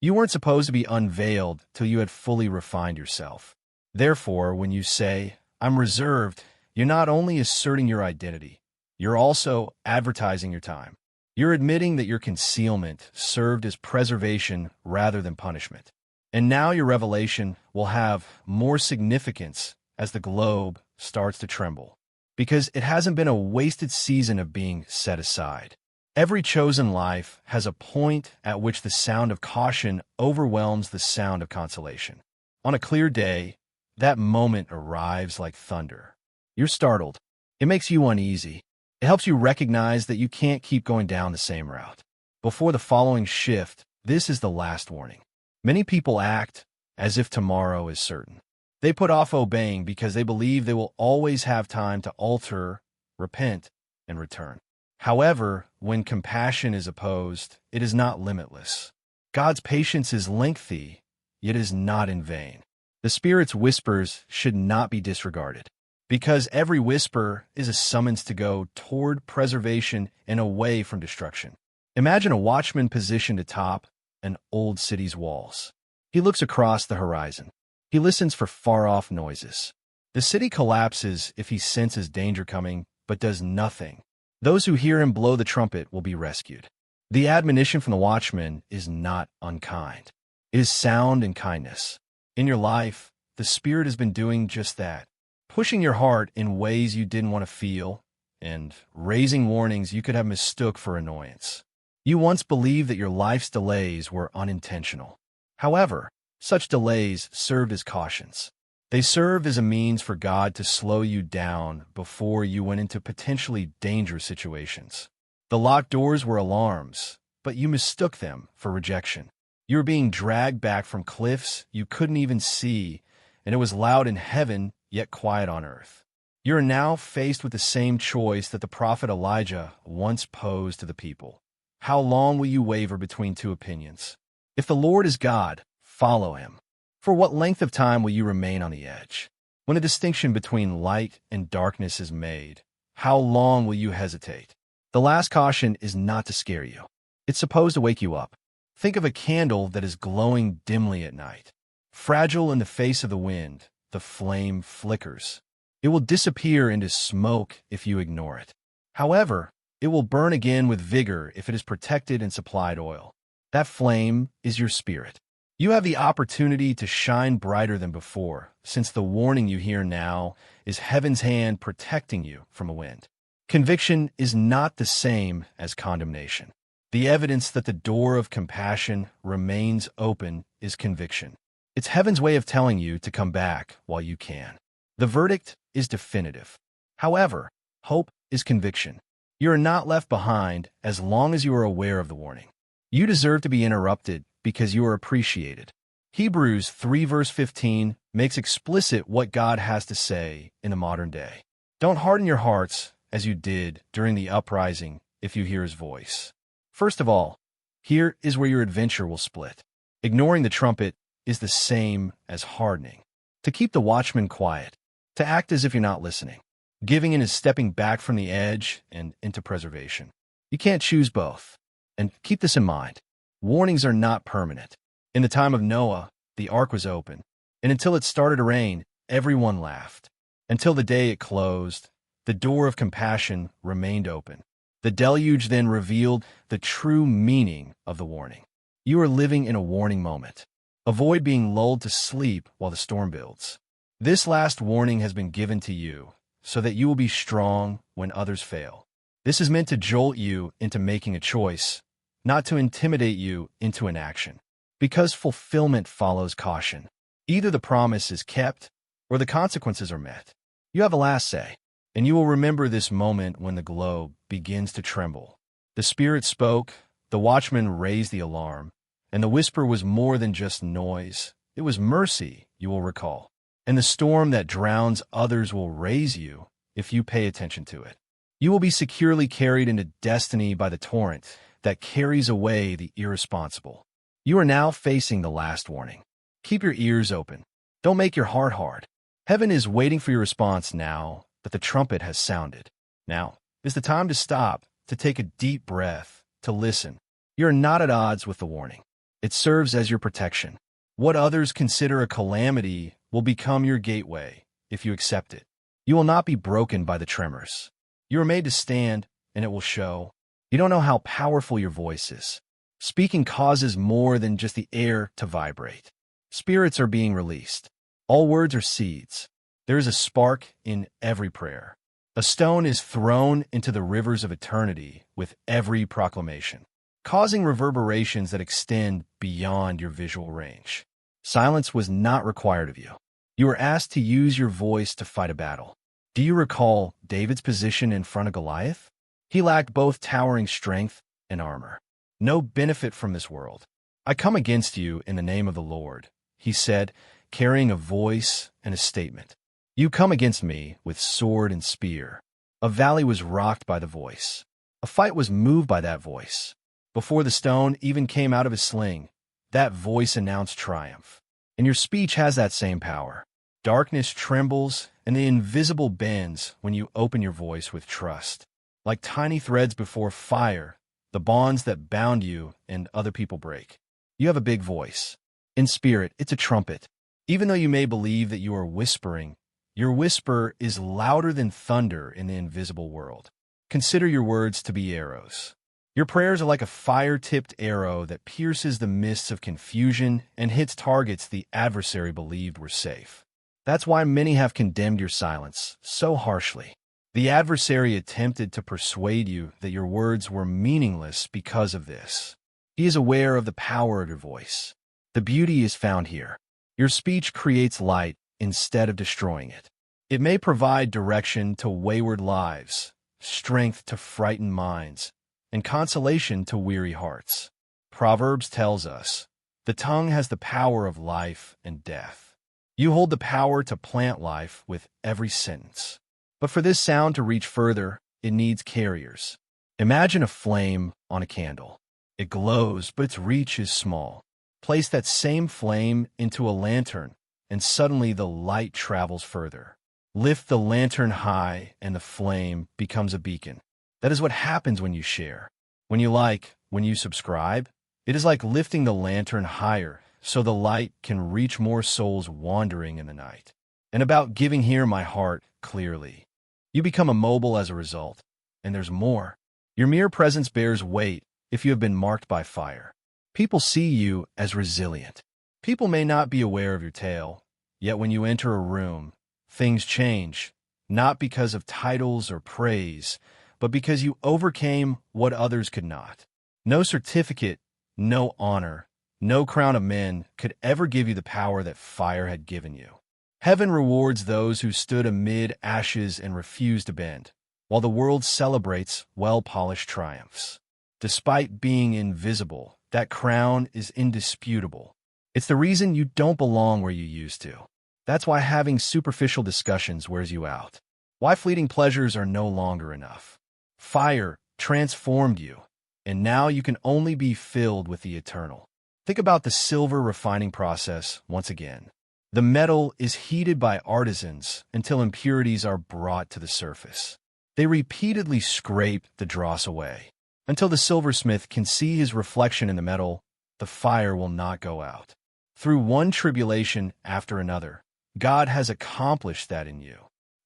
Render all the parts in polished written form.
You weren't supposed to be unveiled till you had fully refined yourself. Therefore, when you say, "I'm reserved," you're not only asserting your identity, you're also advertising your time. You're admitting that your concealment served as preservation rather than punishment. And now your revelation will have more significance as the globe starts to tremble, because it hasn't been a wasted season of being set aside. Every chosen life has a point at which the sound of caution overwhelms the sound of consolation. On a clear day, that moment arrives like thunder. You're startled. It makes you uneasy. It helps you recognize that you can't keep going down the same route. Before the following shift, this is the last warning. Many people act as if tomorrow is certain. They put off obeying because they believe they will always have time to alter, repent, and return. However, when compassion is opposed, it is not limitless. God's patience is lengthy, yet is not in vain. The Spirit's whispers should not be disregarded, because every whisper is a summons to go toward preservation and away from destruction. Imagine a watchman positioned atop an old city's walls. He looks across the horizon. He listens for far-off noises. The city collapses if he senses danger coming, but does nothing. Those who hear him blow the trumpet will be rescued. The admonition from the watchman is not unkind. It is sound in kindness. In your life, the Spirit has been doing just that, pushing your heart in ways you didn't want to feel, and raising warnings you could have mistook for annoyance. You once believed that your life's delays were unintentional. However, such delays served as cautions. They served as a means for God to slow you down before you went into potentially dangerous situations. The locked doors were alarms, but you mistook them for rejection. You were being dragged back from cliffs you couldn't even see, and it was loud in heaven, yet quiet on earth. You are now faced with the same choice that the prophet Elijah once posed to the people. How long will you waver between two opinions? If the Lord is God, follow him. For what length of time will you remain on the edge? When a distinction between light and darkness is made, how long will you hesitate? The last caution is not to scare you. It's supposed to wake you up. Think of a candle that is glowing dimly at night. Fragile in the face of the wind, the flame flickers. It will disappear into smoke if you ignore it. However, it will burn again with vigor if it is protected and supplied oil. That flame is your spirit. You have the opportunity to shine brighter than before, since the warning you hear now is heaven's hand protecting you from a wind. Conviction is not the same as condemnation. The evidence that the door of compassion remains open is conviction. It's heaven's way of telling you to come back while you can. The verdict is definitive. However, hope is conviction. You are not left behind as long as you are aware of the warning. You deserve to be interrupted because you are appreciated. Hebrews 3 verse 15 makes explicit what God has to say in the modern day. Don't harden your hearts as you did during the uprising if you hear his voice. First of all, here is where your adventure will split. Ignoring the trumpet is the same as hardening. To keep the watchman quiet, to act as if you're not listening. Giving in is stepping back from the edge and into preservation. You can't choose both. And keep this in mind. Warnings are not permanent. In the time of Noah, the ark was open, and until it started to rain, everyone laughed. Until the day it closed, the door of compassion remained open. The deluge then revealed the true meaning of the warning. You are living in a warning moment. Avoid being lulled to sleep while the storm builds. This last warning has been given to you so that you will be strong when others fail. This is meant to jolt you into making a choice, not to intimidate you into inaction. Because fulfillment follows caution. Either the promise is kept or the consequences are met. You have a last say, and you will remember this moment when the globe begins to tremble. The Spirit spoke, the watchman raised the alarm, and the whisper was more than just noise. It was mercy, you will recall. And the storm that drowns others will raise you if you pay attention to it. You will be securely carried into destiny by the torrent that carries away the irresponsible. You are now facing the last warning. Keep your ears open. Don't make your heart hard. Heaven is waiting for your response now that the trumpet has sounded. Now is the time to stop, to take a deep breath, to listen. You are not at odds with the warning. It serves as your protection. What others consider a calamity will become your gateway if you accept it. You will not be broken by the tremors. You are made to stand, and it will show. You don't know how powerful your voice is. Speaking causes more than just the air to vibrate. Spirits are being released. All words are seeds. There is a spark in every prayer. A stone is thrown into the rivers of eternity with every proclamation, causing reverberations that extend beyond your visual range. Silence was not required of you. You were asked to use your voice to fight a battle. Do you recall David's position in front of Goliath? He lacked both towering strength and armor. No benefit from this world. I come against you in the name of the Lord, he said, carrying a voice and a statement. You come against me with sword and spear. A valley was rocked by the voice. A fight was moved by that voice. Before the stone even came out of his sling, that voice announced triumph. And your speech has that same power. Darkness trembles and the invisible bends when you open your voice with trust. Like tiny threads before fire, the bonds that bound you and other people break. You have a big voice. In spirit, it's a trumpet. Even though you may believe that you are whispering, your whisper is louder than thunder in the invisible world. Consider your words to be arrows. Your prayers are like a fire-tipped arrow that pierces the mists of confusion and hits targets the adversary believed were safe. That's why many have condemned your silence so harshly. The adversary attempted to persuade you that your words were meaningless because of this. He is aware of the power of your voice. The beauty is found here. Your speech creates light instead of destroying it. It may provide direction to wayward lives, strength to frightened minds, and consolation to weary hearts. Proverbs tells us, the tongue has the power of life and death. You hold the power to plant life with every sentence. But for this sound to reach further, it needs carriers. Imagine a flame on a candle. It glows, but its reach is small. Place that same flame into a lantern, and suddenly the light travels further. Lift the lantern high, and the flame becomes a beacon. That is what happens when you share. When you subscribe, it is like lifting the lantern higher so the light can reach more souls wandering in the night. And about giving, hear my heart clearly. You become immobile as a result, and there's more. Your mere presence bears weight if you have been marked by fire. People see you as resilient. People may not be aware of your tale, yet when you enter a room, things change, not because of titles or praise, but because you overcame what others could not. No certificate, no honor, no crown of men could ever give you the power that fire had given you. Heaven rewards those who stood amid ashes and refused to bend, while the world celebrates well-polished triumphs. Despite being invisible, that crown is indisputable. It's the reason you don't belong where you used to. That's why having superficial discussions wears you out. Why fleeting pleasures are no longer enough. Fire transformed you, and now you can only be filled with the eternal. Think about the silver refining process once again. The metal is heated by artisans until impurities are brought to the surface. They repeatedly scrape the dross away. Until the silversmith can see his reflection in the metal, the fire will not go out. Through one tribulation after another, God has accomplished that in you.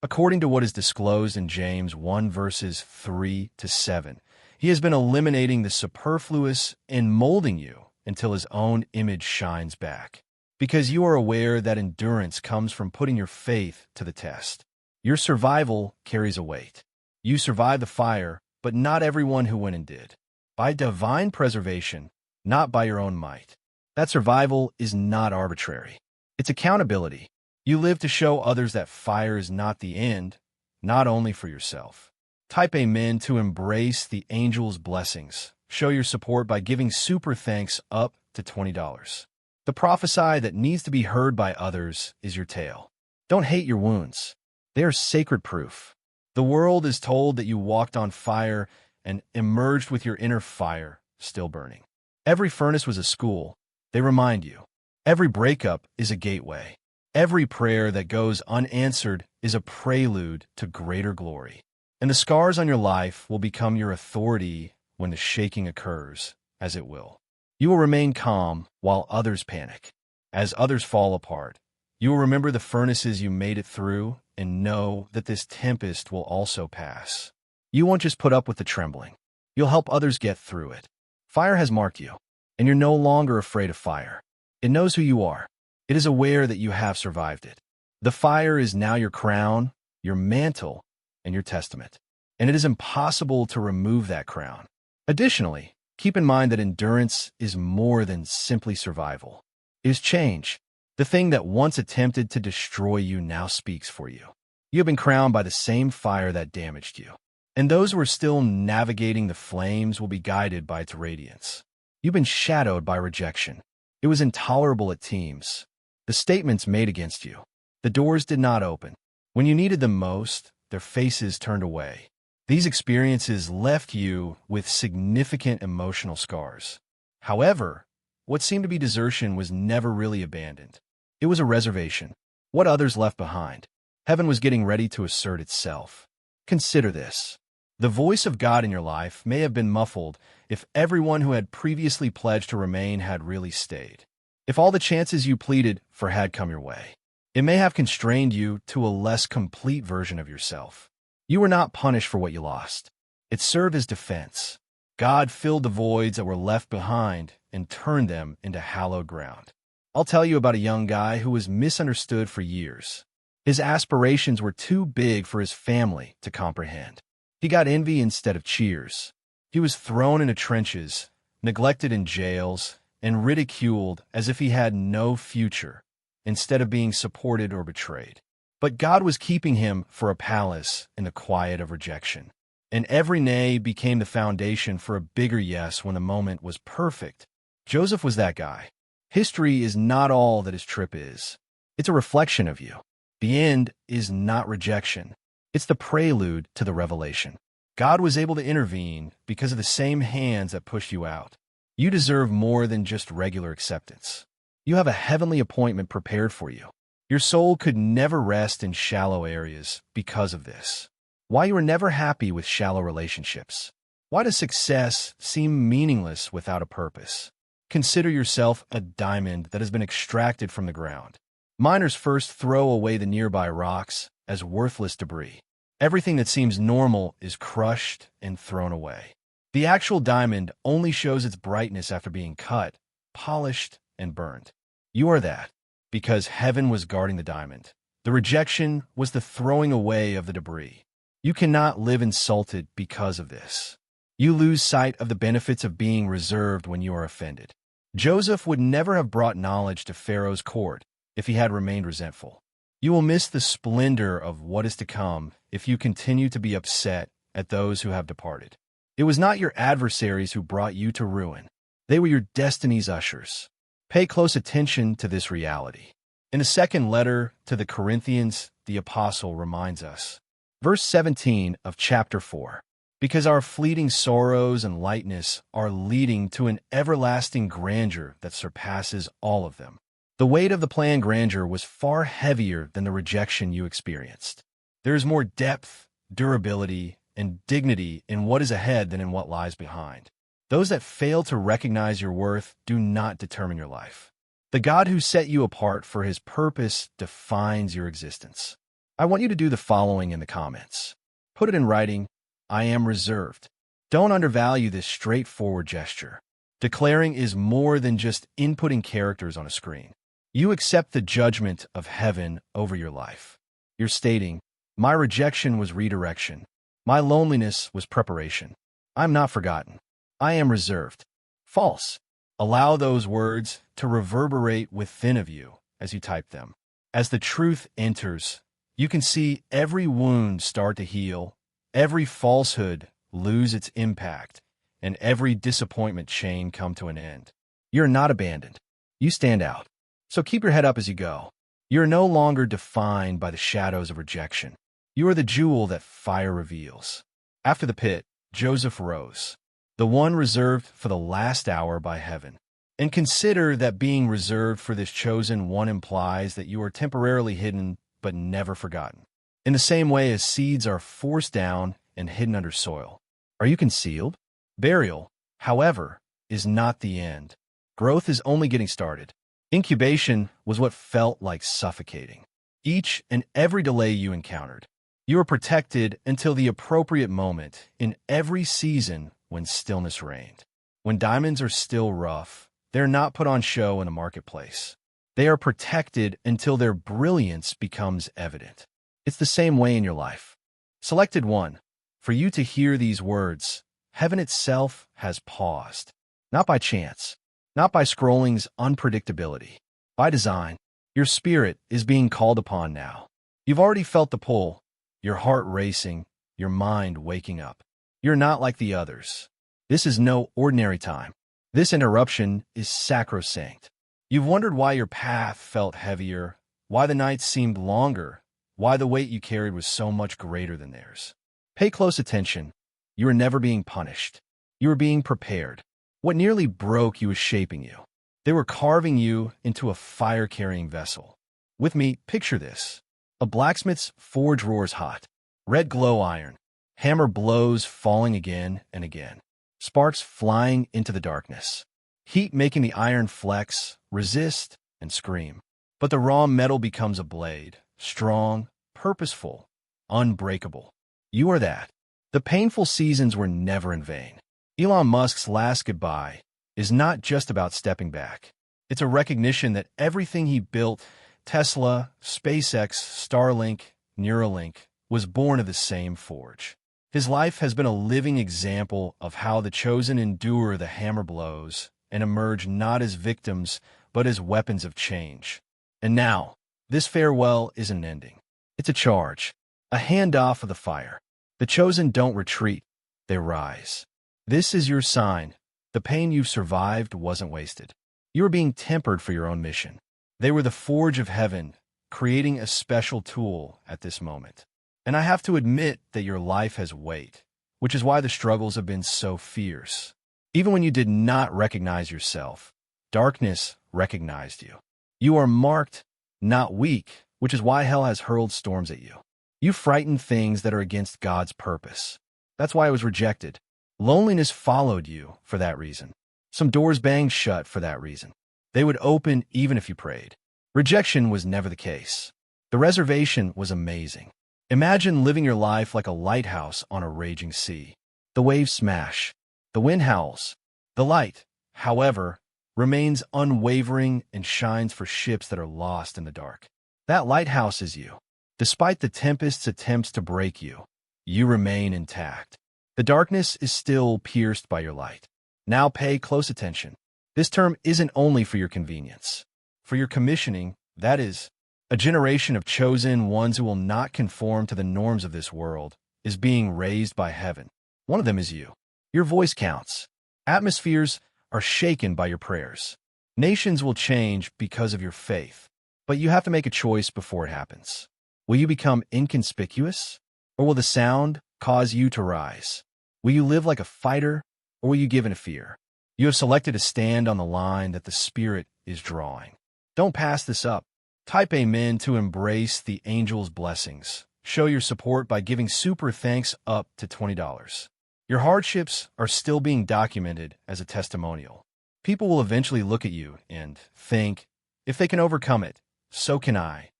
According to what is disclosed in James 1 verses 3 to 7, he has been eliminating the superfluous and molding you until his own image shines back. Because you are aware that endurance comes from putting your faith to the test. Your survival carries a weight. You survived the fire, but not everyone who went and did. By divine preservation, not by your own might. That survival is not arbitrary. It's accountability. You live to show others that fire is not the end, not only for yourself. Type amen to embrace the angel's blessings. Show your support by giving super thanks up to $20. The prophesy that needs to be heard by others is your tale. Don't hate your wounds. They are sacred proof. The world is told that you walked on fire and emerged with your inner fire still burning. Every furnace was a school. They remind you. Every breakup is a gateway. Every prayer that goes unanswered is a prelude to greater glory. And the scars on your life will become your authority when the shaking occurs, as it will. You will remain calm while others panic. As others fall apart, you will remember the furnaces you made it through and know that this tempest will also pass. You won't just put up with the trembling. You'll help others get through it. Fire has marked you, and you're no longer afraid of fire. It knows who you are. It is aware that you have survived it. The fire is now your crown, your mantle, and your testament. And it is impossible to remove that crown. Additionally, keep in mind that endurance is more than simply survival. It is change. The thing that once attempted to destroy you now speaks for you. You have been crowned by the same fire that damaged you. And those who are still navigating the flames will be guided by its radiance. You've been shadowed by rejection. It was intolerable at times. The statements made against you. The doors did not open. When you needed them most, their faces turned away. These experiences left you with significant emotional scars. However, what seemed to be desertion was never really abandoned. It was a reservation. What others left behind. Heaven was getting ready to assert itself. Consider this. The voice of God in your life may have been muffled if everyone who had previously pledged to remain had really stayed. If all the chances you pleaded for had come your way. It may have constrained you to a less complete version of yourself. You were not punished for what you lost. It served as defense. God filled the voids that were left behind and turned them into hallowed ground. I'll tell you about a young guy who was misunderstood for years. His aspirations were too big for his family to comprehend. He got envy instead of cheers. He was thrown into trenches, neglected in jails, and ridiculed as if he had no future, instead of being supported or betrayed. But God was keeping him for a palace in the quiet of rejection. And every nay became the foundation for a bigger yes when the moment was perfect. Joseph was that guy. History is not all that his trip is. It's a reflection of you. The end is not rejection. It's the prelude to the revelation. God was able to intervene because of the same hands that pushed you out. You deserve more than just regular acceptance. You have a heavenly appointment prepared for you. Your soul could never rest in shallow areas because of this. Why you are never happy with shallow relationships. Why does success seem meaningless without a purpose? Consider yourself a diamond that has been extracted from the ground. Miners first throw away the nearby rocks as worthless debris. Everything that seems normal is crushed and thrown away. The actual diamond only shows its brightness after being cut, polished, and burned. You are that, because heaven was guarding the diamond. The rejection was the throwing away of the debris. You cannot live insulted because of this. You lose sight of the benefits of being reserved when you are offended. Joseph would never have brought knowledge to Pharaoh's court if he had remained resentful. You will miss the splendor of what is to come if you continue to be upset at those who have departed. It was not your adversaries who brought you to ruin. They were your destiny's ushers. Pay close attention to this reality. In the second letter to the Corinthians, the apostle reminds us. Verse 17 of chapter 4. Because our fleeting sorrows and lightness are leading to an everlasting grandeur that surpasses all of them. The weight of the planned grandeur was far heavier than the rejection you experienced. There is more depth, durability, and dignity in what is ahead than in what lies behind. Those that fail to recognize your worth do not determine your life. The God who set you apart for his purpose defines your existence. I want you to do the following in the comments. Put it in writing. I am reserved. Don't undervalue this straightforward gesture. Declaring is more than just inputting characters on a screen. You accept the judgment of heaven over your life. You're stating, my rejection was redirection. My loneliness was preparation. I'm not forgotten. I am reserved. False. Allow those words to reverberate within of you as you type them. As the truth enters, you can see every wound start to heal, every falsehood lose its impact, and every disappointment chain come to an end. You're not abandoned. You stand out. So keep your head up as you go. You are no longer defined by the shadows of rejection. You are the jewel that fire reveals. After the pit, Joseph rose, the one reserved for the last hour by heaven. And consider that being reserved for this chosen one implies that you are temporarily hidden but never forgotten. In the same way as seeds are forced down and hidden under soil. Are you concealed? Burial, however, is not the end. Growth is only getting started. Incubation was what felt like suffocating. Each and every delay you encountered, you were protected until the appropriate moment in every season when stillness reigned. When diamonds are still rough, they're not put on show in a marketplace. They are protected until their brilliance becomes evident. It's the same way in your life. Selected one, for you to hear these words, heaven itself has paused. Not by chance, not by scrolling's unpredictability. By design, your spirit is being called upon now. You've already felt the pull, your heart racing, your mind waking up. You're not like the others. This is no ordinary time. This interruption is sacrosanct. You've wondered why your path felt heavier, why the nights seemed longer, why the weight you carried was so much greater than theirs. Pay close attention. You are never being punished. You are being prepared. What nearly broke you was shaping you. They were carving you into a fire-carrying vessel. With me, picture this. A blacksmith's forge roars hot. Red glow iron. Hammer blows falling again and again. Sparks flying into the darkness. Heat making the iron flex, resist, and scream. But the raw metal becomes a blade. Strong, purposeful, unbreakable. You are that. The painful seasons were never in vain. Elon Musk's last goodbye is not just about stepping back. It's a recognition that everything he built, Tesla, SpaceX, Starlink, Neuralink, was born of the same forge. His life has been a living example of how the chosen endure the hammer blows and emerge not as victims, but as weapons of change. And now, this farewell isn't an ending. It's a charge, a handoff of the fire. The chosen don't retreat, they rise. This is your sign. The pain you've survived wasn't wasted. You are being tempered for your own mission. They were the forge of heaven, creating a special tool at this moment. And I have to admit that your life has weight, which is why the struggles have been so fierce. Even when you did not recognize yourself, darkness recognized you. You are marked, not weak, which is why hell has hurled storms at you. You frightened things that are against God's purpose. That's why it was rejected. Loneliness followed you for that reason. Some doors banged shut for that reason. They would open even if you prayed. Rejection was never the case. The reservation was amazing. Imagine living your life like a lighthouse on a raging sea. The waves smash. The wind howls. The light, however, remains unwavering and shines for ships that are lost in the dark. That lighthouse is you. Despite the tempest's attempts to break you, you remain intact. The darkness is still pierced by your light. Now pay close attention. This term isn't only for your convenience. For your commissioning, that is, a generation of chosen ones who will not conform to the norms of this world, is being raised by heaven. One of them is you. Your voice counts. Atmospheres are shaken by your prayers. Nations will change because of your faith. But you have to make a choice before it happens. Will you become inconspicuous? Or will the sound cause you to rise? Will you live like a fighter? Or will you give in to fear? You have selected to stand on the line that the Spirit is drawing. Don't pass this up. Type Amen to embrace the angel's blessings. Show your support by giving super thanks up to $20. Your hardships are still being documented as a testimonial. People will eventually look at you and think, if they can overcome it, so can I.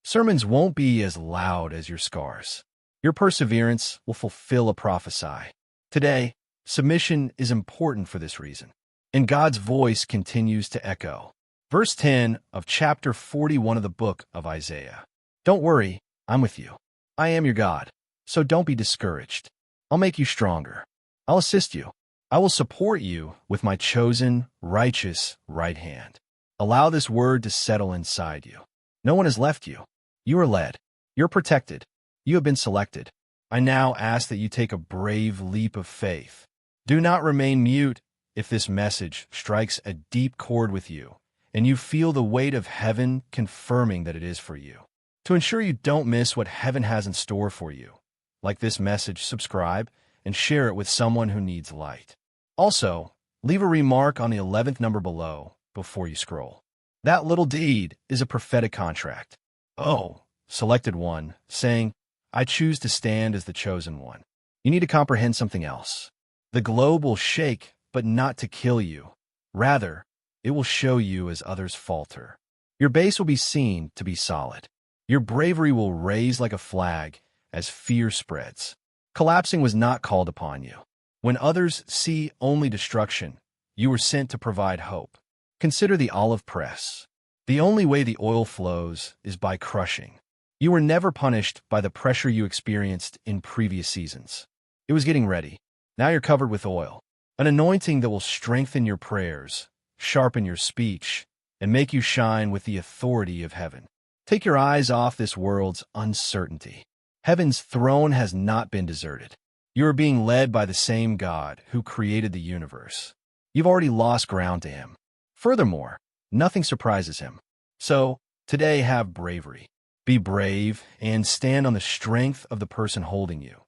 Sermons won't be as loud as your scars. Your perseverance will fulfill a prophecy. Today, submission is important for this reason. And God's voice continues to echo. Verse 10 of chapter 41 of the book of Isaiah. Don't worry, I'm with you. I am your God, so don't be discouraged. I'll make you stronger. I'll assist you. I will support you with my chosen, righteous right hand. Allow this word to settle inside you. No one has left you. You are led. You're protected. You have been selected. I now ask that you take a brave leap of faith. Do not remain mute if this message strikes a deep chord with you and you feel the weight of heaven confirming that it is for you. To ensure you don't miss what heaven has in store for you, like this message, subscribe and share it with someone who needs light. Also, leave a remark on the 11th number below before you scroll. That little deed is a prophetic contract. Oh, selected one, saying, I choose to stand as the chosen one. You need to comprehend something else. The globe will shake, but not to kill you. Rather, it will show you as others falter. Your base will be seen to be solid. Your bravery will raise like a flag as fear spreads. Collapsing was not called upon you. When others see only destruction, you were sent to provide hope. Consider the olive press. The only way the oil flows is by crushing. You were never punished by the pressure you experienced in previous seasons. It was getting ready. Now you're covered with oil, an anointing that will strengthen your prayers, sharpen your speech, and make you shine with the authority of heaven. Take your eyes off this world's uncertainty. Heaven's throne has not been deserted. You are being led by the same God who created the universe. You've already lost ground to him. Furthermore, nothing surprises him. So, today have bravery. Be brave and stand on the strength of the person holding you,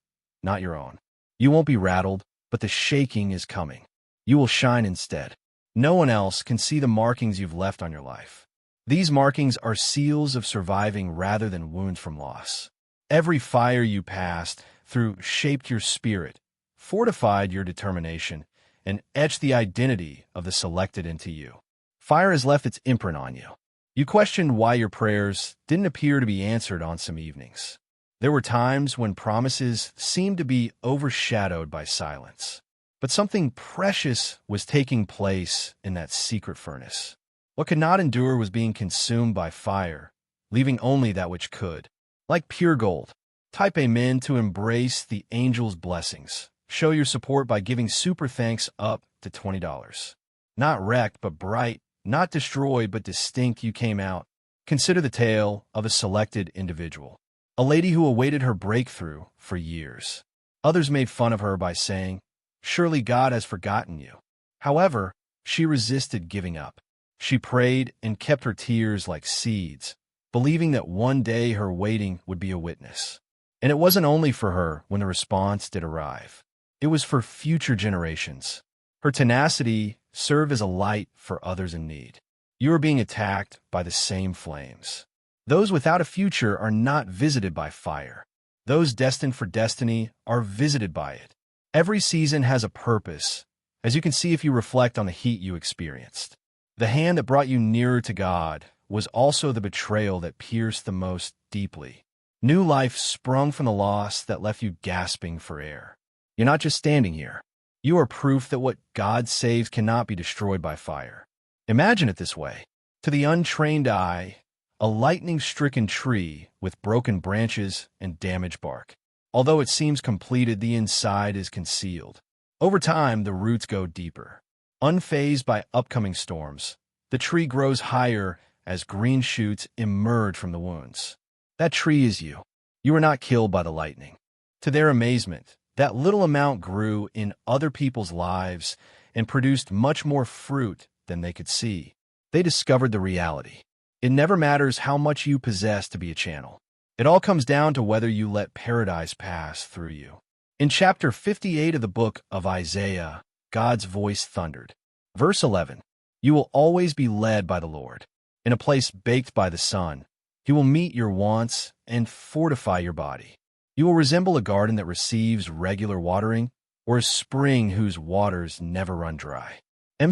not your own. You won't be rattled, but the shaking is coming. You will shine instead. No one else can see the markings you've left on your life. These markings are seals of surviving rather than wounds from loss. Every fire you passed through shaped your spirit, fortified your determination, and etched the identity of the selected into you. Fire has left its imprint on you. You questioned why your prayers didn't appear to be answered on some evenings. There were times when promises seemed to be overshadowed by silence. But something precious was taking place in that secret furnace. What could not endure was being consumed by fire, leaving only that which could. Like pure gold, type Amen to embrace the angel's blessings. Show your support by giving super thanks up to $20. Not wrecked, but bright. Not destroyed, but distinct, you came out. Consider the tale of a selected individual. A lady who awaited her breakthrough for years. Others made fun of her by saying, "Surely God has forgotten you." However, she resisted giving up. She prayed and kept her tears like seeds, believing that one day her waiting would be a witness. And it wasn't only for her when the response did arrive. It was for future generations. Her tenacity served as a light for others in need. You are being attacked by the same flames. Those without a future are not visited by fire. Those destined for destiny are visited by it. Every season has a purpose, as you can see if you reflect on the heat you experienced. The hand that brought you nearer to God was also the betrayal that pierced the most deeply. New life sprung from the loss that left you gasping for air. You're not just standing here. You are proof that what God saves cannot be destroyed by fire. Imagine it this way. To the untrained eye, a lightning-stricken tree with broken branches and damaged bark. Although it seems completed, the inside is concealed. Over time, the roots go deeper. Unfazed by upcoming storms, the tree grows higher as green shoots emerge from the wounds. That tree is you. You were not killed by the lightning. To their amazement, that little amount grew in other people's lives and produced much more fruit than they could see. They discovered the reality. It never matters how much you possess to be a channel. It all comes down to whether you let paradise pass through you. In chapter 58 of the book of Isaiah, God's voice thundered. Verse 11, "You will always be led by the Lord. In a place baked by the sun, he will meet your wants and fortify your body. You will resemble a garden that receives regular watering, or a spring whose waters never run dry."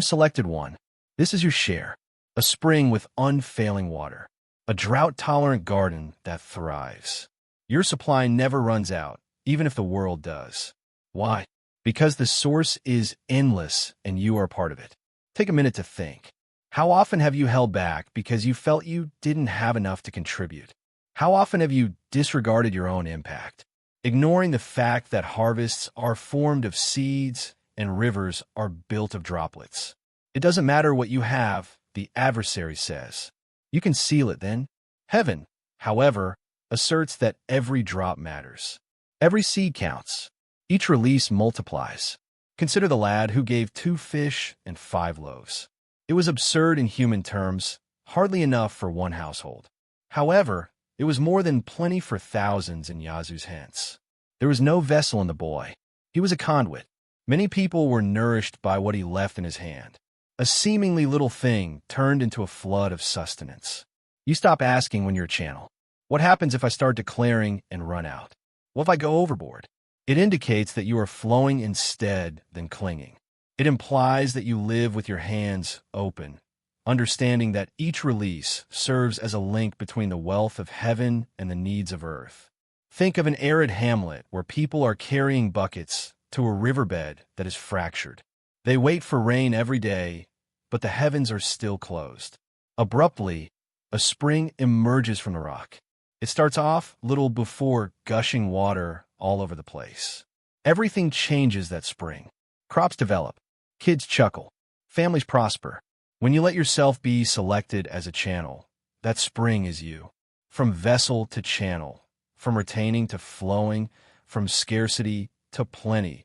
Selected one. This is your share. A spring with unfailing water. A drought-tolerant garden that thrives. Your supply never runs out, even if the world does. Why? Because the source is endless and you are part of it. Take a minute to think. How often have you held back because you felt you didn't have enough to contribute? How often have you disregarded your own impact, ignoring the fact that harvests are formed of seeds and rivers are built of droplets? It doesn't matter what you have, the adversary says. You can seal it then. Heaven, however, asserts that every drop matters. Every seed counts. Each release multiplies. Consider the lad who gave 2 fish and 5 loaves. It was absurd in human terms, hardly enough for one household. However, it was more than plenty for thousands in Yazoo's hands. There was no vessel in the boy. He was a conduit. Many people were nourished by what he left in his hand. A seemingly little thing turned into a flood of sustenance. You stop asking when you're a channel. What happens if I start declaring and run out? What if I go overboard? It indicates that you are flowing instead than clinging. It implies that you live with your hands open, understanding that each release serves as a link between the wealth of heaven and the needs of earth. Think of an arid hamlet where people are carrying buckets to a riverbed that is fractured. They wait for rain every day, but the heavens are still closed. Abruptly, a spring emerges from the rock. It starts off little before gushing water all over the place. Everything changes that spring. Crops develop, kids chuckle, families prosper. When you let yourself be selected as a channel, that spring is you. From vessel to channel, from retaining to flowing, from scarcity to plenty.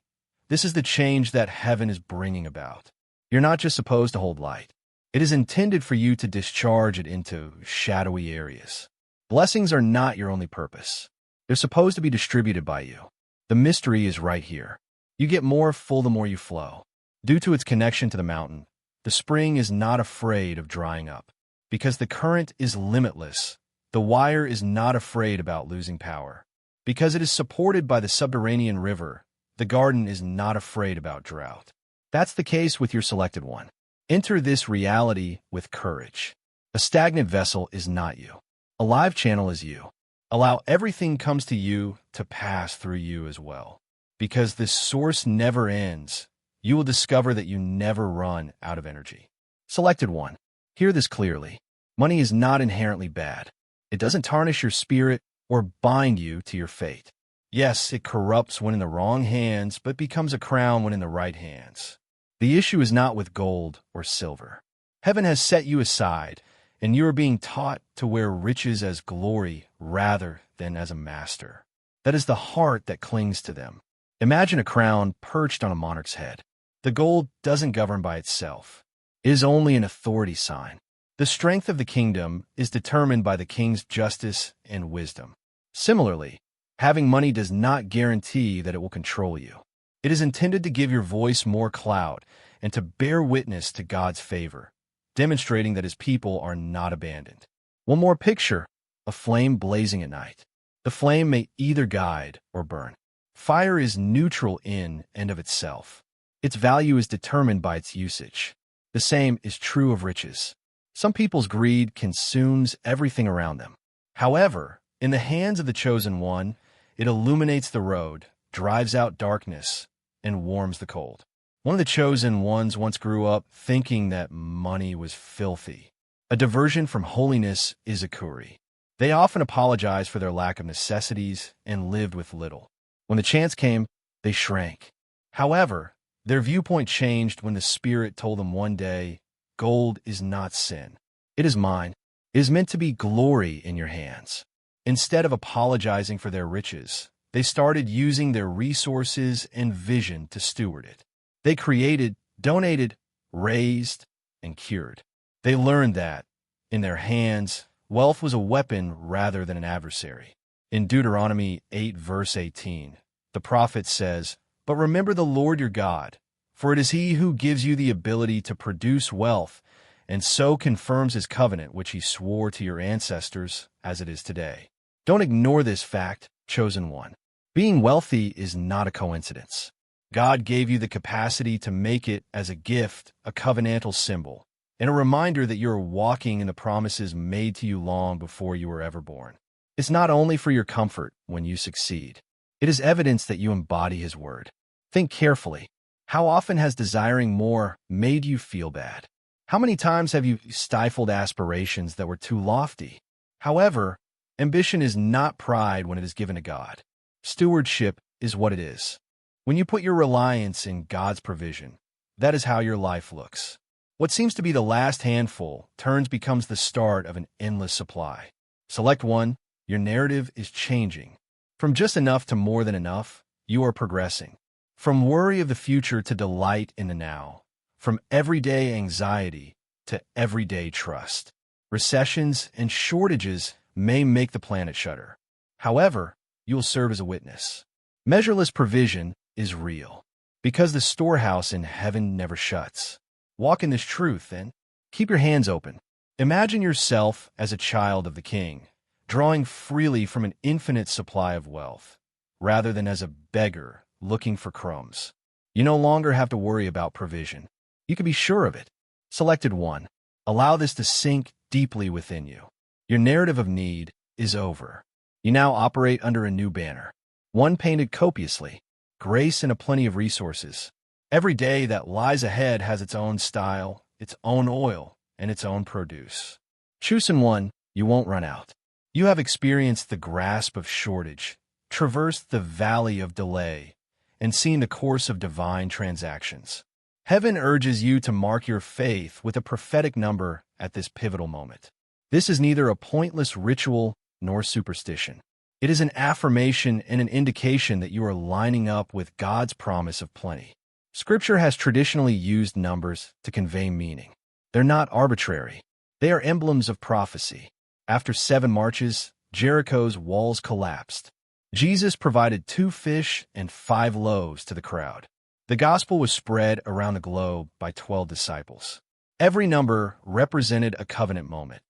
This is the change that heaven is bringing about. You're not just supposed to hold light. It is intended for you to discharge it into shadowy areas. Blessings are not your only purpose. They're supposed to be distributed by you. The mystery is right here. You get more full the more you flow. Due to its connection to the mountain, the spring is not afraid of drying up. Because the current is limitless, the wire is not afraid about losing power. Because it is supported by the subterranean river, the garden is not afraid about drought. That's the case with your selected one. Enter this reality with courage. A stagnant vessel is not you. A live channel is you. Allow everything comes to you to pass through you as well. Because this source never ends, you will discover that you never run out of energy. Selected one. Hear this clearly. Money is not inherently bad. It doesn't tarnish your spirit or bind you to your fate. Yes, it corrupts when in the wrong hands, but becomes a crown when in the right hands. The issue is not with gold or silver. Heaven has set you aside, and you are being taught to wear riches as glory rather than as a master. That is the heart that clings to them. Imagine a crown perched on a monarch's head. The gold doesn't govern by itself. It is only an authority sign. The strength of the kingdom is determined by the king's justice and wisdom. Similarly, having money does not guarantee that it will control you. It is intended to give your voice more clout and to bear witness to God's favor, demonstrating that his people are not abandoned. One more picture, a flame blazing at night. The flame may either guide or burn. Fire is neutral in and of itself. Its value is determined by its usage. The same is true of riches. Some people's greed consumes everything around them. However, in the hands of the chosen one, it illuminates the road, drives out darkness, and warms the cold. One of the chosen ones once grew up thinking that money was filthy. A diversion from holiness is a curry. They often apologized for their lack of necessities and lived with little. When the chance came, they shrank. However, their viewpoint changed when the Spirit told them one day, "Gold is not sin. It is mine. It is meant to be glory in your hands." Instead of apologizing for their riches, they started using their resources and vision to steward it. They created, donated, raised, and cured. They learned that, in their hands, wealth was a weapon rather than an adversary. In Deuteronomy 8 verse 18, the prophet says, "But remember the Lord your God, for it is he who gives you the ability to produce wealth, and so confirms his covenant which he swore to your ancestors as it is today." Don't ignore this fact, chosen one. Being wealthy is not a coincidence. God gave you the capacity to make it as a gift, a covenantal symbol, and a reminder that you are walking in the promises made to you long before you were ever born. It's not only for your comfort when you succeed. It is evidence that you embody his word. Think carefully. How often has desiring more made you feel bad? How many times have you stifled aspirations that were too lofty? However, ambition is not pride when it is given to God. Stewardship is what it is. When you put your reliance in God's provision, that is how your life looks. What seems to be the last handful becomes the start of an endless supply. Select one. Your narrative is changing. From just enough to more than enough, you are progressing. From worry of the future to delight in the now. From everyday anxiety to everyday trust. Recessions and shortages may make the planet shudder. However, you will serve as a witness. Measureless provision is real, because the storehouse in heaven never shuts. Walk in this truth and keep your hands open. Imagine yourself as a child of the King, drawing freely from an infinite supply of wealth, rather than as a beggar looking for crumbs. You no longer have to worry about provision. You can be sure of it. Selected one. Allow this to sink deeply within you. Your narrative of need is over. You now operate under a new banner, one painted copiously, grace and a plenty of resources. Every day that lies ahead has its own style, its own oil, and its own produce. Choosing one, you won't run out. You have experienced the grasp of shortage, traversed the valley of delay, and seen the course of divine transactions. Heaven urges you to mark your faith with a prophetic number at this pivotal moment. This is neither a pointless ritual nor superstition. It is an affirmation and an indication that you are lining up with God's promise of plenty. Scripture has traditionally used numbers to convey meaning. They're not arbitrary. They are emblems of prophecy. After 7 marches, Jericho's walls collapsed. Jesus provided 2 fish and 5 loaves to the crowd. The gospel was spread around the globe by 12 disciples. Every number represented a covenant moment,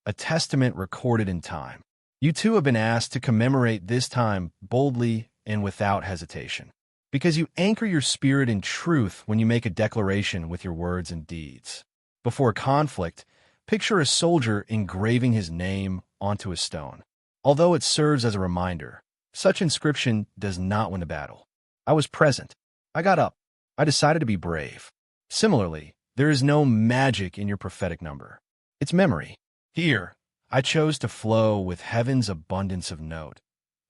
a testament recorded in time. You too have been asked to commemorate this time boldly and without hesitation, because you anchor your spirit in truth when you make a declaration with your words and deeds. Before conflict, picture a soldier engraving his name onto a stone. Although it serves as a reminder, such inscription does not win the battle. I was present. I got up. I decided to be brave. Similarly, there is no magic in your prophetic number. It's memory. Here, I chose to flow with heaven's abundance of note,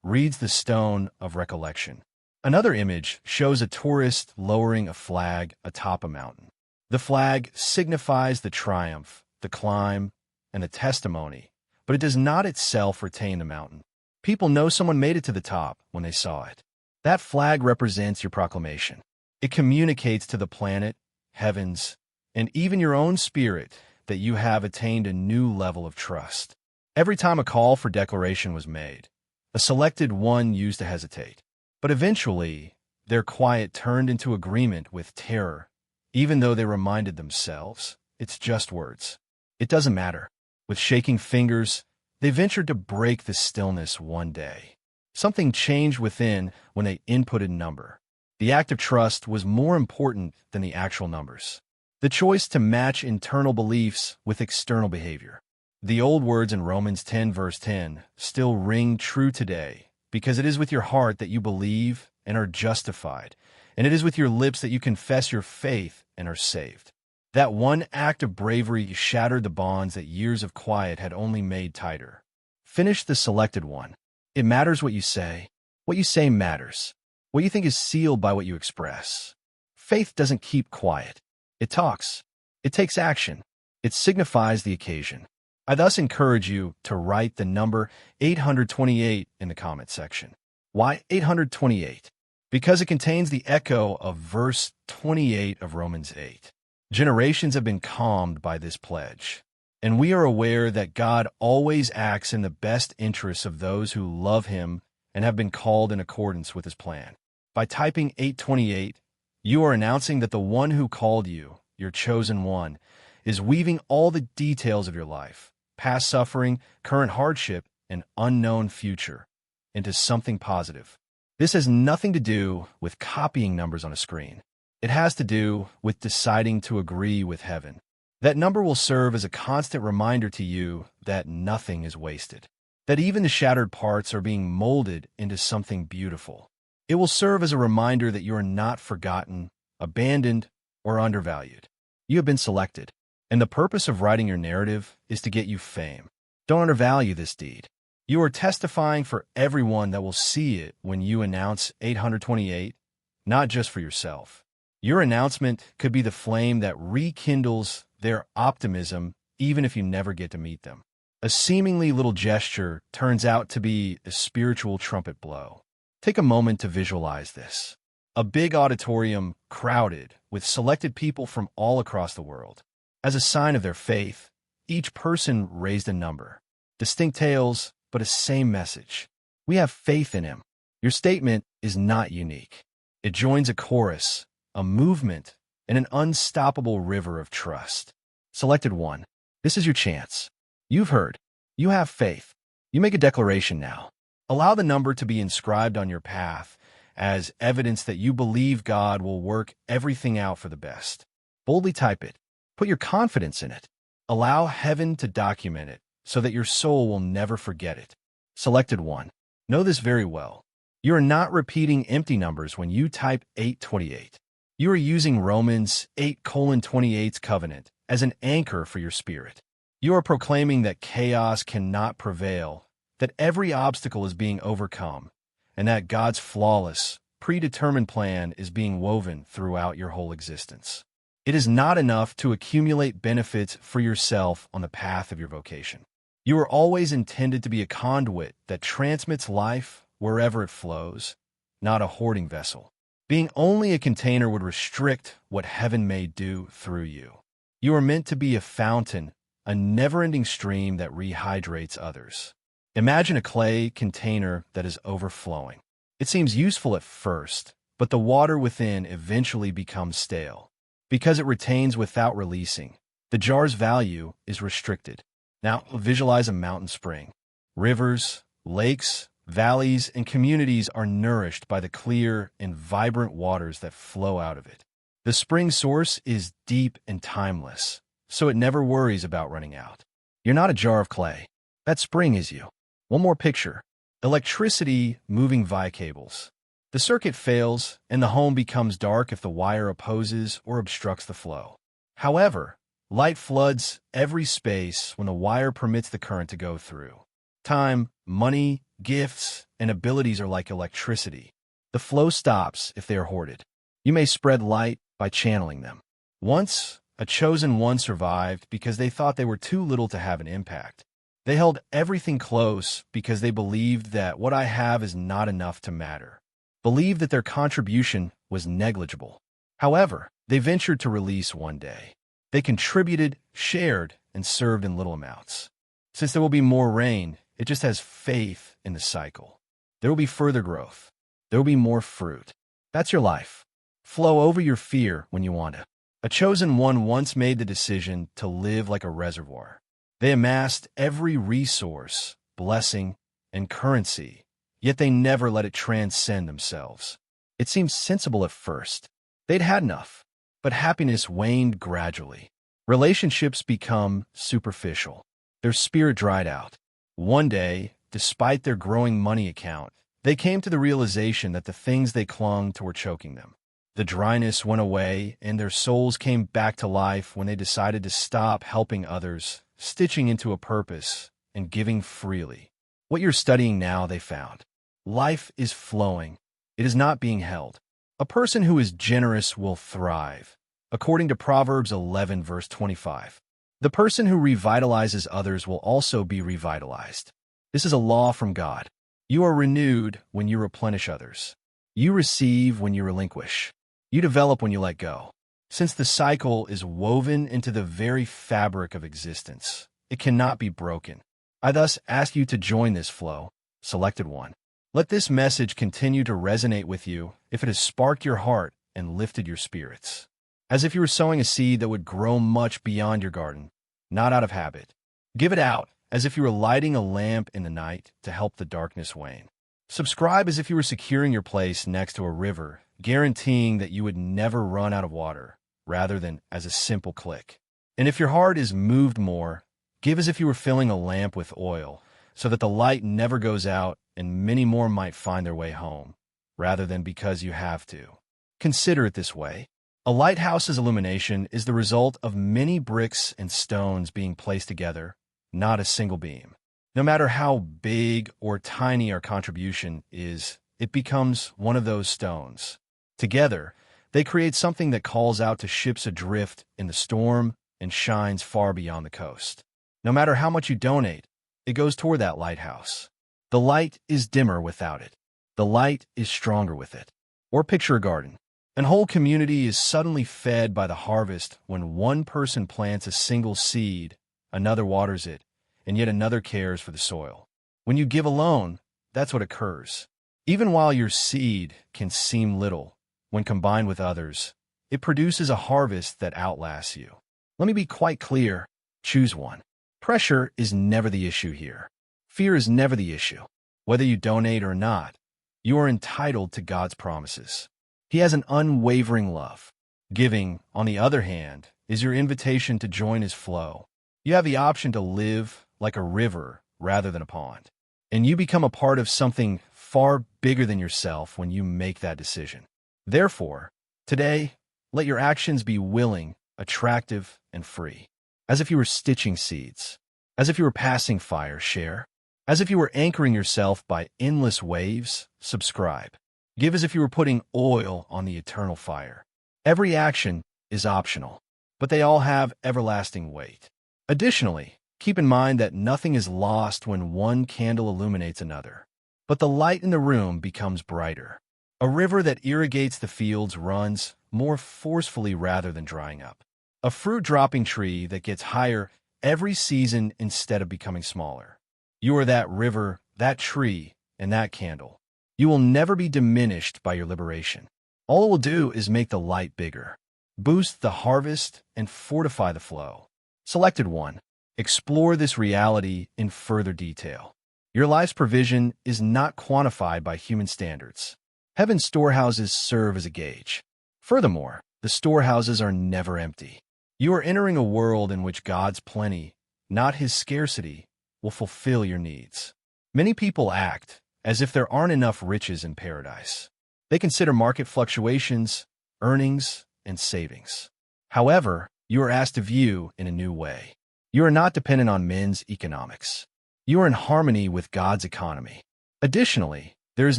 reads the stone of recollection. Another image shows a tourist lowering a flag atop a mountain. The flag signifies the triumph, the climb, and the testimony, but it does not itself retain the mountain. People know someone made it to the top when they saw it. That flag represents your proclamation. It communicates to the planet, heavens, and even your own spirit that you have attained a new level of trust. Every time a call for declaration was made, a selected one used to hesitate. But eventually, their quiet turned into agreement with terror, even though they reminded themselves, it's just words. It doesn't matter. With shaking fingers, they ventured to break the stillness one day. Something changed within when they inputted number. The act of trust was more important than the actual numbers. The choice to match internal beliefs with external behavior. The old words in Romans 10 verse 10 still ring true today, because it is with your heart that you believe and are justified, and it is with your lips that you confess your faith and are saved. That one act of bravery shattered the bonds that years of quiet had only made tighter. Finish the selected one. It matters what you say. What you say matters. What you think is sealed by what you express. Faith doesn't keep quiet. It talks. It takes action. It signifies the occasion. I thus encourage you to write the number 828 in the comment section. Why 828? Because it contains the echo of verse 28 of Romans 8. Generations have been calmed by this pledge, and we are aware that God always acts in the best interests of those who love Him and have been called in accordance with His plan. By typing 828, you are announcing that the one who called you, your chosen one, is weaving all the details of your life, past suffering, current hardship, and unknown future, into something positive. This has nothing to do with copying numbers on a screen. It has to do with deciding to agree with heaven. That number will serve as a constant reminder to you that nothing is wasted, that even the shattered parts are being molded into something beautiful. It will serve as a reminder that you are not forgotten, abandoned, or undervalued. You have been selected, and the purpose of writing your narrative is to get you fame. Don't undervalue this deed. You are testifying for everyone that will see it when you announce 828, not just for yourself. Your announcement could be the flame that rekindles their optimism even if you never get to meet them. A seemingly little gesture turns out to be a spiritual trumpet blow. Take a moment to visualize this. A big auditorium crowded with selected people from all across the world. As a sign of their faith, each person raised a number. Distinct tales, but a same message. We have faith in Him. Your statement is not unique. It joins a chorus, a movement, and an unstoppable river of trust. Selected one. This is your chance. You've heard. You have faith. You make a declaration now. Allow the number to be inscribed on your path as evidence that you believe God will work everything out for the best. Boldly type it. Put your confidence in it. Allow heaven to document it so that your soul will never forget it. Selected 1. Know this very well. You are not repeating empty numbers when you type 828. You are using Romans 8:28's covenant as an anchor for your spirit. You are proclaiming that chaos cannot prevail, that every obstacle is being overcome, and that God's flawless, predetermined plan is being woven throughout your whole existence. It is not enough to accumulate benefits for yourself on the path of your vocation. You are always intended to be a conduit that transmits life wherever it flows, not a hoarding vessel. Being only a container would restrict what heaven may do through you. You are meant to be a fountain, a never-ending stream that rehydrates others. Imagine a clay container that is overflowing. It seems useful at first, but the water within eventually becomes stale. Because it retains without releasing, the jar's value is restricted. Now, visualize a mountain spring. Rivers, lakes, valleys, and communities are nourished by the clear and vibrant waters that flow out of it. The spring source is deep and timeless, so it never worries about running out. You're not a jar of clay. That spring is you. One more picture. Electricity moving via cables. The circuit fails, and the home becomes dark if the wire opposes or obstructs the flow. However, light floods every space when the wire permits the current to go through. Time, money, gifts, and abilities are like electricity. The flow stops if they are hoarded. You may spread light by channeling them. Once, a chosen one survived because they thought they were too little to have an impact. They held everything close because they believed that what I have is not enough to matter. Believed that their contribution was negligible. However, they ventured to release one day. They contributed, shared, and served in little amounts. Since there will be more rain, it just has faith in the cycle. There will be further growth. There will be more fruit. That's your life. Flow over your fear when you want to. A chosen one once made the decision to live like a reservoir. They amassed every resource, blessing, and currency, yet they never let it transcend themselves. It seemed sensible at first. They'd had enough, but happiness waned gradually. Relationships become superficial. Their spirit dried out. One day, despite their growing money account, they came to the realization that the things they clung to were choking them. The dryness went away, and their souls came back to life when they decided to stop helping others, stitching into a purpose, and giving freely. What you're studying now, they found. Life is flowing. It is not being held. A person who is generous will thrive, according to Proverbs 11, verse 25. The person who revitalizes others will also be revitalized. This is a law from God. You are renewed when you replenish others. You receive when you relinquish. You develop when you let go. Since the cycle is woven into the very fabric of existence, it cannot be broken. I thus ask you to join this flow. Selected one. Let this message continue to resonate with you if it has sparked your heart and lifted your spirits. As if you were sowing a seed that would grow much beyond your garden, not out of habit. Give it out as if you were lighting a lamp in the night to help the darkness wane. Subscribe as if you were securing your place next to a river, guaranteeing that you would never run out of water, rather than as a simple click. And if your heart is moved more, give as if you were filling a lamp with oil, so that the light never goes out and many more might find their way home, rather than because you have to. Consider it this way. A lighthouse's illumination is the result of many bricks and stones being placed together, not a single beam. No matter how big or tiny our contribution is, it becomes one of those stones. Together, they create something that calls out to ships adrift in the storm and shines far beyond the coast. No matter how much you donate, it goes toward that lighthouse. The light is dimmer without it. The light is stronger with it. Or picture a garden. An whole community is suddenly fed by the harvest when one person plants a single seed, another waters it, and yet another cares for the soil. When you give alone, that's what occurs. Even while your seed can seem little, when combined with others, it produces a harvest that outlasts you. Let me be quite clear. Choose one. Pressure is never the issue here. Fear is never the issue. Whether you donate or not, you are entitled to God's promises. He has an unwavering love. Giving, on the other hand, is your invitation to join His flow. You have the option to live like a river rather than a pond. And you become a part of something far bigger than yourself when you make that decision. Therefore, today, let your actions be willing, attractive, and free. As if you were stitching seeds. As if you were passing fire, share. As if you were anchoring yourself by endless waves, subscribe. Give as if you were putting oil on the eternal fire. Every action is optional, but they all have everlasting weight. Additionally, keep in mind that nothing is lost when one candle illuminates another, but the light in the room becomes brighter. A river that irrigates the fields runs more forcefully rather than drying up. A fruit-dropping tree that gets higher every season instead of becoming smaller. You are that river, that tree, and that candle. You will never be diminished by your liberation. All it will do is make the light bigger, boost the harvest, and fortify the flow. Selected 1. Explore this reality in further detail. Your life's provision is not quantified by human standards. Heaven's storehouses serve as a gauge. Furthermore, the storehouses are never empty. You are entering a world in which God's plenty, not his scarcity, will fulfill your needs. Many people act as if there aren't enough riches in paradise. They consider market fluctuations, earnings, and savings. However, you are asked to view in a new way. You are not dependent on men's economics. You are in harmony with God's economy. Additionally, there is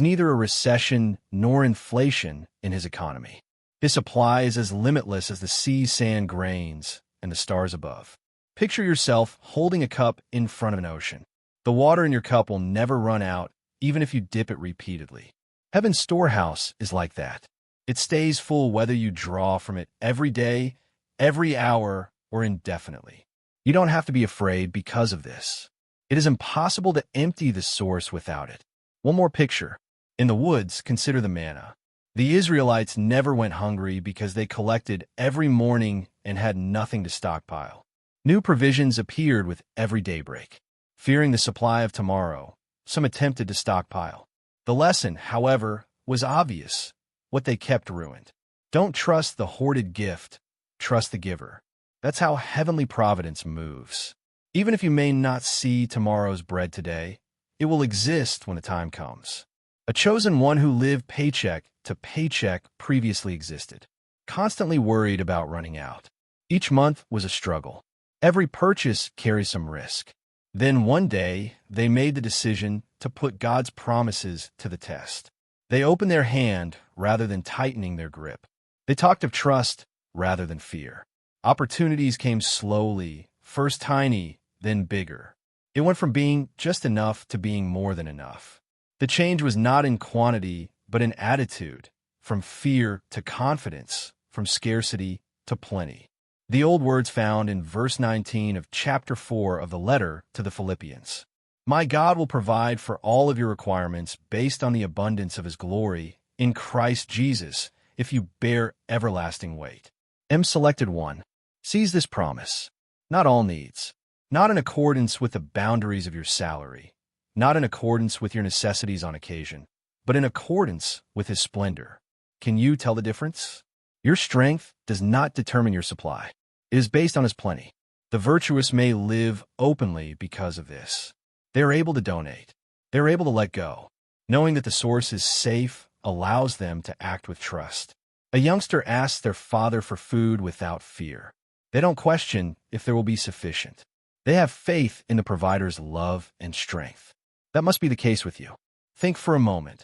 neither a recession nor inflation in his economy. His supply is as limitless as the sea's sand grains and the stars above. Picture yourself holding a cup in front of an ocean. The water in your cup will never run out, even if you dip it repeatedly. Heaven's storehouse is like that. It stays full whether you draw from it every day, every hour, or indefinitely. You don't have to be afraid because of this. It is impossible to empty the source without it. One more picture. In the woods, consider the manna. The Israelites never went hungry because they collected every morning and had nothing to stockpile. New provisions appeared with every daybreak. Fearing the supply of tomorrow, some attempted to stockpile. The lesson, however, was obvious. What they kept ruined. Don't trust the hoarded gift, trust the giver. That's how heavenly providence moves. Even if you may not see tomorrow's bread today, it will exist when the time comes. A chosen one who lived paycheck to paycheck previously existed, constantly worried about running out. Each month was a struggle. Every purchase carries some risk. Then one day, they made the decision to put God's promises to the test. They opened their hand rather than tightening their grip. They talked of trust rather than fear. Opportunities came slowly, first tiny, then bigger. It went from being just enough to being more than enough. The change was not in quantity, but in attitude, from fear to confidence, from scarcity to plenty. The old words found in verse 19 of chapter 4 of the letter to the Philippians. My God will provide for all of your requirements based on the abundance of his glory in Christ Jesus if you bear everlasting weight. Selected 1. Seize this promise. Not all needs. Not in accordance with the boundaries of your salary. Not in accordance with your necessities on occasion, but in accordance with his splendor. Can you tell the difference? Your strength does not determine your supply. It is based on his plenty. The virtuous may live openly because of this. They are able to donate. They are able to let go. Knowing that the source is safe allows them to act with trust. A youngster asks their father for food without fear. They don't question if there will be sufficient. They have faith in the provider's love and strength. That must be the case with you. Think for a moment.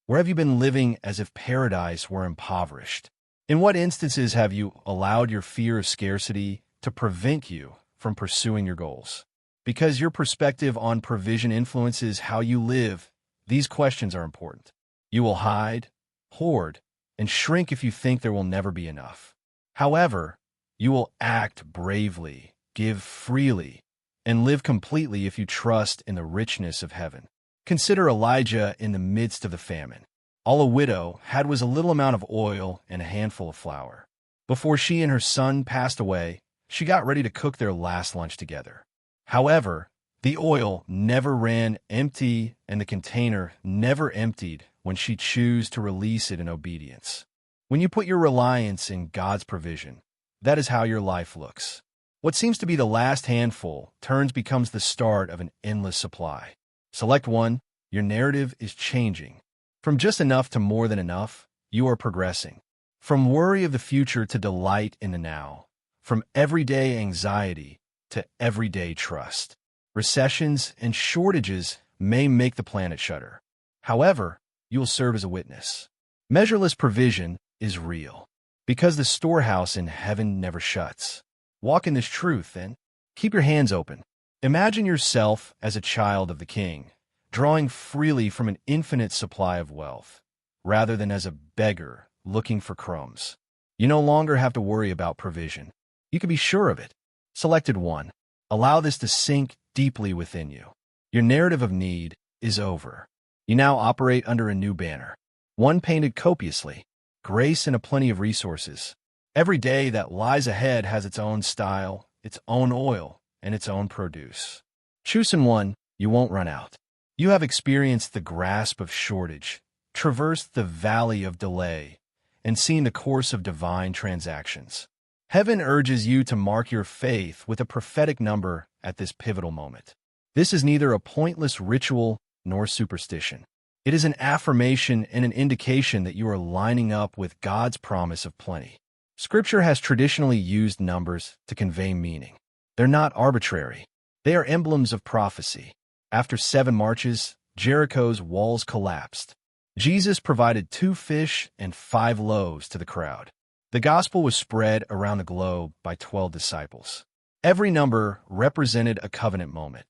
Where have you been living as if paradise were impoverished? In what instances have you allowed your fear of scarcity to prevent you from pursuing your goals? Because your perspective on provision influences how you live, these questions are important. You will hide, hoard, and shrink if you think there will never be enough. However, you will act bravely, give freely, and live completely if you trust in the richness of heaven. Consider Elijah in the midst of the famine. All a widow had was a little amount of oil and a handful of flour. Before she and her son passed away, she got ready to cook their last lunch together. However, the oil never ran empty and the container never emptied when she chose to release it in obedience. When you put your reliance in God's provision, that is how your life looks. What seems to be the last handful becomes the start of an endless supply. Select one. Your narrative is changing. From just enough to more than enough, you are progressing. From worry of the future to delight in the now. From everyday anxiety to everyday trust. Recessions and shortages may make the planet shudder. However, you will serve as a witness. Measureless provision is real, because the storehouse in heaven never shuts. Walk in this truth and keep your hands open. Imagine yourself as a child of the King, drawing freely from an infinite supply of wealth, rather than as a beggar looking for crumbs. You no longer have to worry about provision. You can be sure of it. Selected one. Allow this to sink deeply within you. Your narrative of need is over. You now operate under a new banner, one painted copiously, grace and a plenty of resources. Every day that lies ahead has its own style, its own oil, and its own produce. Choosing one, you won't run out. You have experienced the grasp of shortage, traversed the valley of delay, and seen the course of divine transactions. Heaven urges you to mark your faith with a prophetic number at this pivotal moment. This is neither a pointless ritual nor superstition. It is an affirmation and an indication that you are lining up with God's promise of plenty. Scripture has traditionally used numbers to convey meaning. They're not arbitrary. They are emblems of prophecy. After 7 marches, Jericho's walls collapsed. Jesus provided 2 fish and 5 loaves to the crowd. The gospel was spread around the globe by 12 disciples. Every number represented a covenant moment,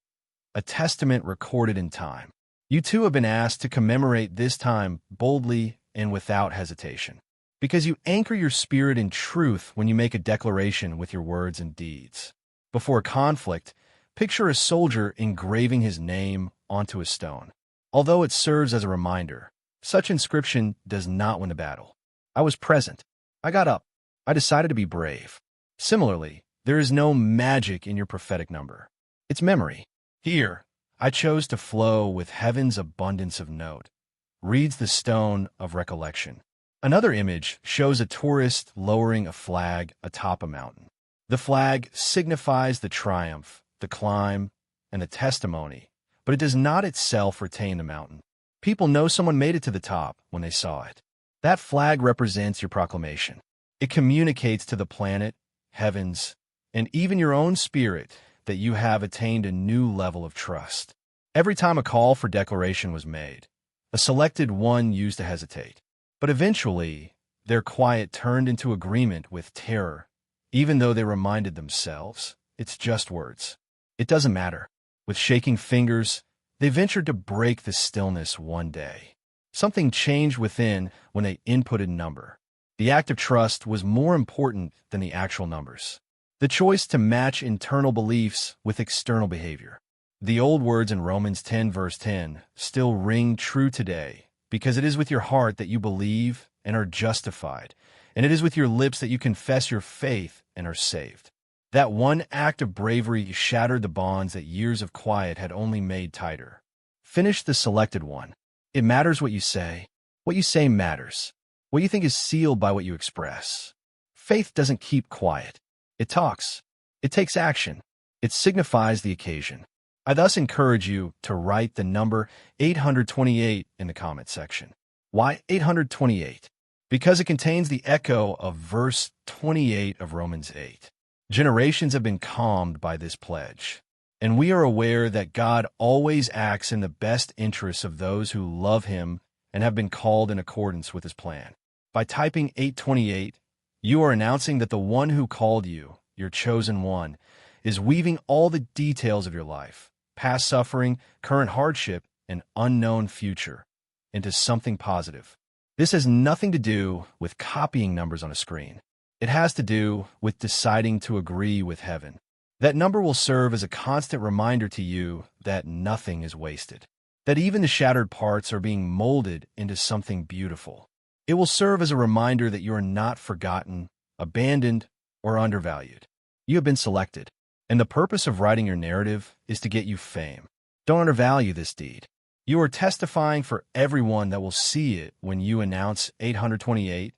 a testament recorded in time. You too have been asked to commemorate this time boldly and without hesitation, because you anchor your spirit in truth when you make a declaration with your words and deeds. Before conflict, picture a soldier engraving his name onto a stone. Although it serves as a reminder, such inscription does not win the battle. I was present. I got up. I decided to be brave. Similarly, there is no magic in your prophetic number. It's memory. Here, I chose to flow with heaven's abundance of note, reads the stone of recollection. Another image shows a tourist lowering a flag atop a mountain. The flag signifies the triumph, the climb, and the testimony, but it does not itself retain the mountain. People know someone made it to the top when they saw it. That flag represents your proclamation. It communicates to the planet, heavens, and even your own spirit that you have attained a new level of trust. Every time a call for declaration was made, a selected one used to hesitate. But eventually, their quiet turned into agreement with terror, even though they reminded themselves, it's just words. It doesn't matter. With shaking fingers, they ventured to break the stillness one day. Something changed within when they inputted number. The act of trust was more important than the actual numbers. The choice to match internal beliefs with external behavior. The old words in Romans 10 verse 10 still ring true today, because it is with your heart that you believe and are justified, and it is with your lips that you confess your faith and are saved. That one act of bravery shattered the bonds that years of quiet had only made tighter. Finish the selected one. It matters what you say. What you say matters. What you think is sealed by what you express. Faith doesn't keep quiet. It talks. It takes action. It signifies the occasion. I thus encourage you to write the number 828 in the comment section. Why 828? Because it contains the echo of verse 28 of Romans 8. Generations have been calmed by this pledge, and we are aware that God always acts in the best interests of those who love Him and have been called in accordance with His plan. By typing 828, you are announcing that the one who called you, your chosen one, is weaving all the details of your life, past suffering, current hardship, and unknown future, into something positive. This has nothing to do with copying numbers on a screen. It has to do with deciding to agree with heaven. That number will serve as a constant reminder to you that nothing is wasted, that even the shattered parts are being molded into something beautiful. It will serve as a reminder that you are not forgotten, abandoned, or undervalued. You have been selected, and the purpose of writing your narrative is to get you fame. Don't undervalue this deed. You are testifying for everyone that will see it when you announce 828,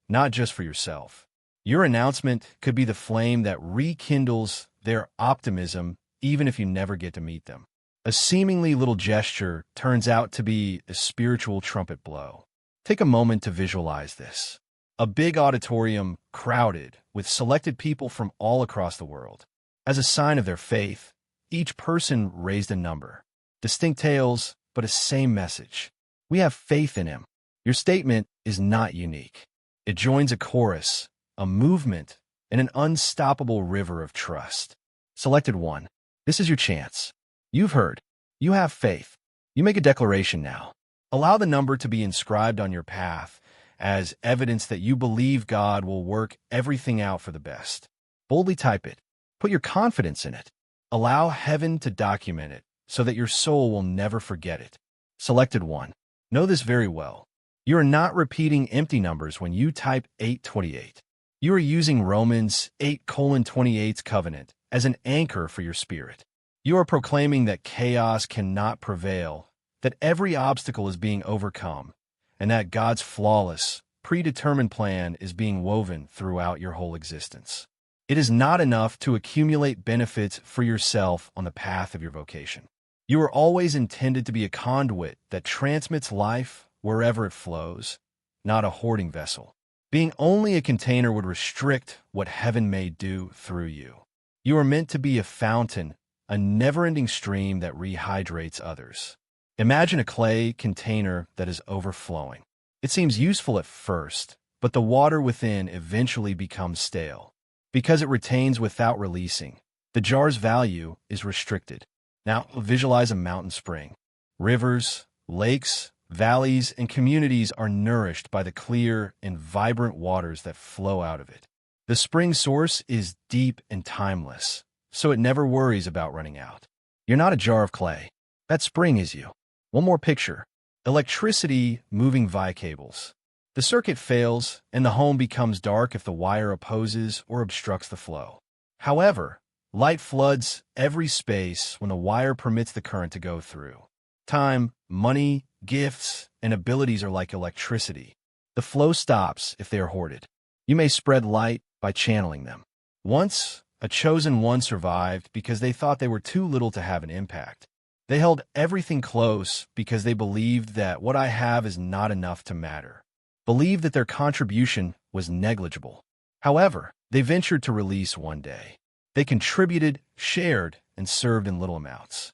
not just for yourself. Your announcement could be the flame that rekindles their optimism even if you never get to meet them. A seemingly little gesture turns out to be a spiritual trumpet blow. Take a moment to visualize this. A big auditorium crowded with selected people from all across the world. As a sign of their faith, each person raised a number. Distinct tales, but a same message. We have faith in him. Your statement is not unique. It joins a chorus, a movement, and an unstoppable river of trust. Selected one. This is your chance. You've heard. You have faith. You make a declaration now. Allow the number to be inscribed on your path as evidence that you believe God will work everything out for the best. Boldly type it. Put your confidence in it. Allow heaven to document it so that your soul will never forget it. Selected one. Know this very well. You are not repeating empty numbers when you type 828. You are using Romans 8:28's covenant as an anchor for your spirit. You are proclaiming that chaos cannot prevail, that every obstacle is being overcome, and that God's flawless, predetermined plan is being woven throughout your whole existence. It is not enough to accumulate benefits for yourself on the path of your vocation. You are always intended to be a conduit that transmits life wherever it flows, not a hoarding vessel. Being only a container would restrict what heaven may do through you. You are meant to be a fountain, a never-ending stream that rehydrates others. Imagine a clay container that is overflowing. It seems useful at first, but the water within eventually becomes stale. Because it retains without releasing, the jar's value is restricted. Now, visualize a mountain spring. Rivers, lakes, valleys, and communities are nourished by the clear and vibrant waters that flow out of it. The spring source is deep and timeless, so it never worries about running out. You're not a jar of clay. That spring is you. One more picture. Electricity moving via cables. The circuit fails, and the home becomes dark if the wire opposes or obstructs the flow. However, light floods every space when the wire permits the current to go through. Time, money, gifts, and abilities are like electricity. The flow stops if they are hoarded. You may spread light by channeling them. Once, a chosen one survived because they thought they were too little to have an impact. They held everything close because they believed that what I have is not enough to matter. Believed that their contribution was negligible. However, they ventured to release one day. They contributed, shared, and served in little amounts.